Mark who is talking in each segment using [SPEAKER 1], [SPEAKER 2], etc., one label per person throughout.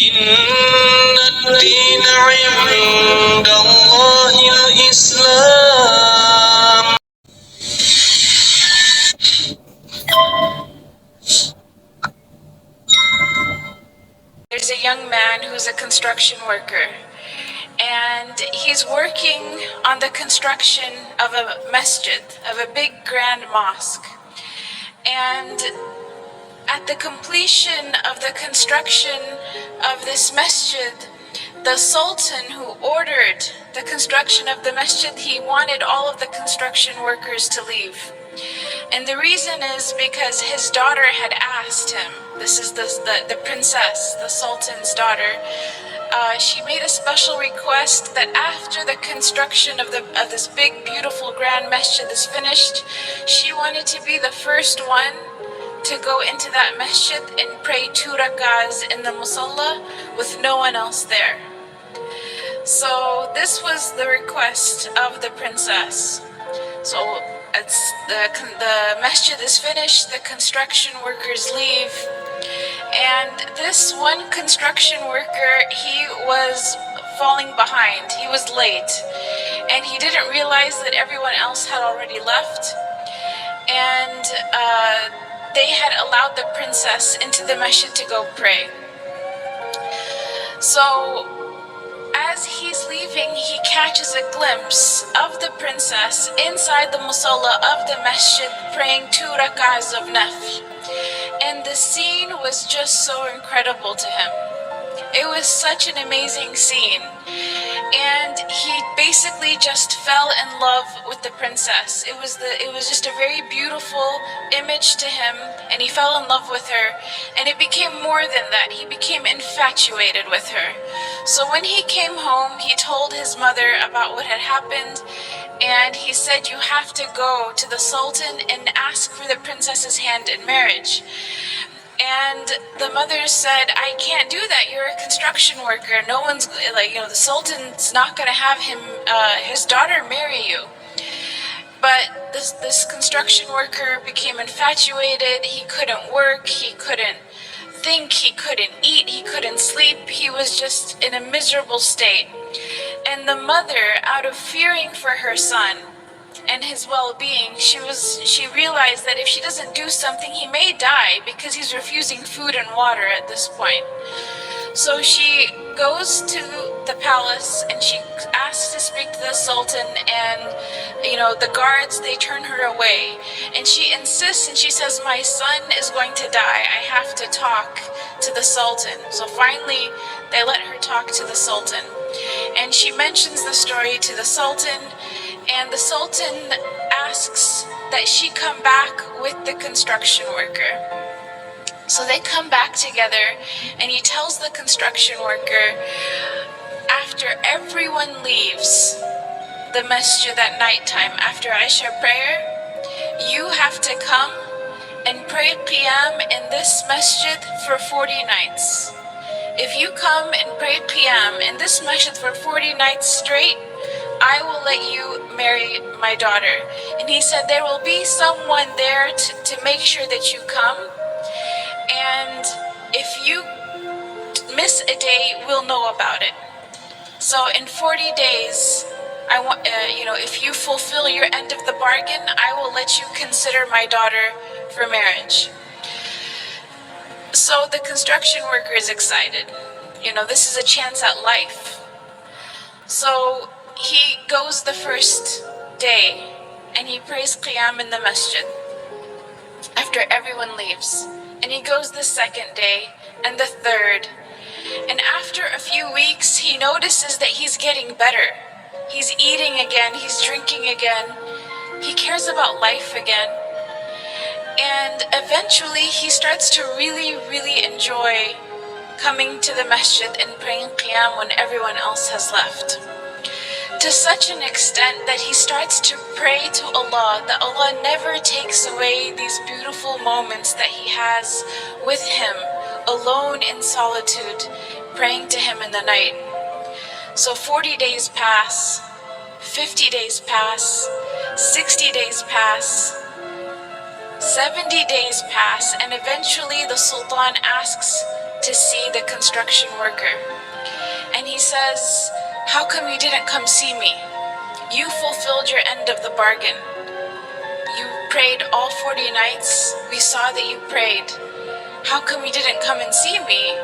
[SPEAKER 1] إن الدين عند الله الإسلام.
[SPEAKER 2] There's a young man who's a construction worker, and he's working on the construction of a masjid, of a big grand mosque. And at the completion of the construction of this masjid, the sultan who ordered the construction of the masjid, he wanted all of the construction workers to leave. And the reason is because his daughter had asked him, this is the princess, the sultan's daughter, she made a special request that after the construction of this big, beautiful, grand masjid is finished, she wanted to be the first one to go into that masjid and pray 2 rakahs in the musalla with no one else there. So this was the request of the princess. So the masjid is finished, the construction workers leave, and this one construction worker, he was falling behind. He was late, and he didn't realize that everyone else had already left, and they had allowed the princess into the masjid to go pray. So as he's leaving, he catches a glimpse of the princess inside the musalla of the masjid praying 2 rakahs of nafl. And the scene was just so incredible to him. It was such an amazing scene. And he basically just fell in love with the princess. It was just a very beautiful image to him, and he fell in love with her. And it became more than that. He became infatuated with her. So when he came home, he told his mother about what had happened, and he said, "You have to go to the sultan and ask for the princess's hand in marriage." And the mother said, "I can't do that. You're a construction worker. No one's the sultan's not going to have his daughter marry you." But this construction worker became infatuated. He couldn't work. He couldn't think. He couldn't eat. He couldn't sleep. He was just in a miserable state. And the mother, out of fearing for her son and his well-being, she realized that if she doesn't do something, he may die because he's refusing food and water at this point. So she goes to the palace and she asks to speak to the sultan, and the guards, they turn her away, and she insists and she says, "My son is going to die. I have to talk to the sultan." So finally they let her talk to the sultan, and she mentions the story to the sultan, and the sultan asks that she come back with the construction worker. So they come back together, and he tells the construction worker, after everyone leaves the masjid at nighttime after Isha prayer, you have to come and pray qiyam in this masjid for 40 nights. If you come and pray qiyam in this masjid for 40 nights straight, I will let you marry my daughter. And he said there will be someone there to make sure that you come, and if you miss a day, we'll know about it. So in 40 days, I want, if you fulfill your end of the bargain, I will let you consider my daughter for marriage. So the construction worker is excited. This is a chance at life. So he goes the first day and he prays qiyam in the masjid after everyone leaves. And he goes the second day and the third. And after a few weeks, he notices that he's getting better. He's eating again, he's drinking again. He cares about life again. And eventually he starts to really, really enjoy coming to the masjid and praying qiyam when everyone else has left. To such an extent that he starts to pray to Allah, that Allah never takes away these beautiful moments that he has with him, alone in solitude, praying to him in the night. So 40 days pass, 50 days pass, 60 days pass, 70 days pass, and eventually the sultan asks to see the construction worker. And he says, "How come you didn't come see me? You fulfilled your end of the bargain. You prayed all 40 nights. We saw that you prayed. How come you didn't come and see me?"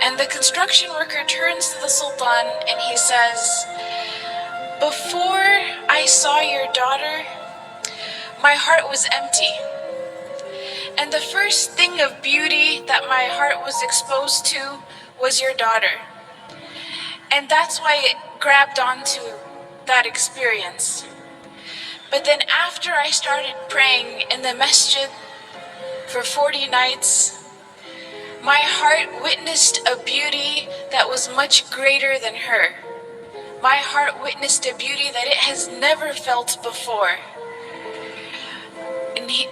[SPEAKER 2] And the construction worker turns to the Sultan and he says, "Before I saw your daughter, my heart was empty. And the first thing of beauty that my heart was exposed to was your daughter. And that's why it grabbed onto that experience. But then after I started praying in the masjid for 40 nights, my heart witnessed a beauty that was much greater than her. My heart witnessed a beauty that it has never felt before."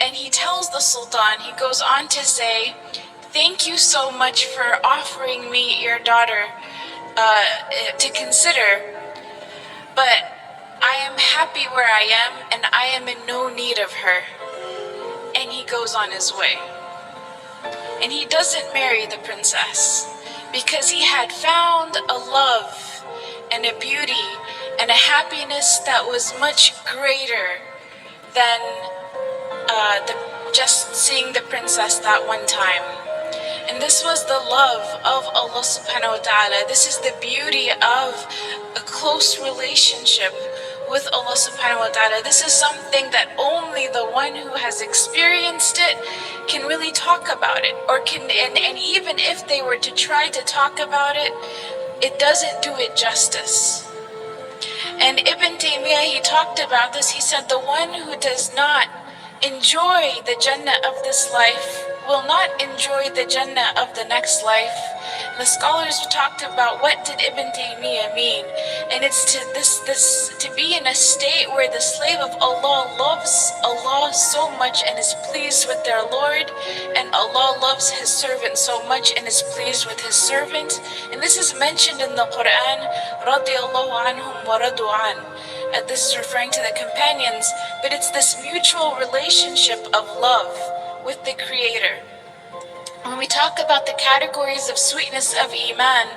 [SPEAKER 2] And he tells the Sultan, he goes on to say, "Thank you so much for offering me your daughter to consider, but I am happy where I am and I am in no need of her." And he goes on his way. And he doesn't marry the princess because he had found a love and a beauty and a happiness that was much greater than just seeing the princess that one time. And this was the love of Allah subhanahu wa ta'ala. This is the beauty of a close relationship with Allah subhanahu wa ta'ala. This is something that only the one who has experienced it can really talk about it, or can, and even if they were to try to talk about it, it doesn't do it justice. And Ibn Taymiyyah, he talked about this. He said, "The one who does not enjoy the Jannah of this life will not enjoy the Jannah of the next life." And the scholars talked about what did Ibn Taymiyyah mean, and it's to be in a state where the slave of Allah loves Allah so much and is pleased with their Lord, and Allah loves his servant so much and is pleased with his servant. And this is mentioned in the Quran, radiyallahu anhum wa radu an. This is referring to the companions, but it's this mutual relationship of love with the Creator. When we talk about the categories of sweetness of Iman,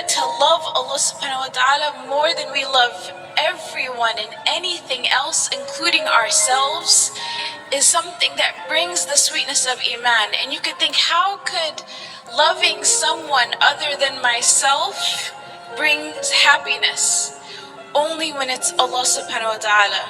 [SPEAKER 2] to love Allah subhanahu wa ta'ala more than we love everyone and anything else, including ourselves, is something that brings the sweetness of Iman. And you could think, how could loving someone other than myself brings happiness? Only when it's Allah subhanahu wa ta'ala.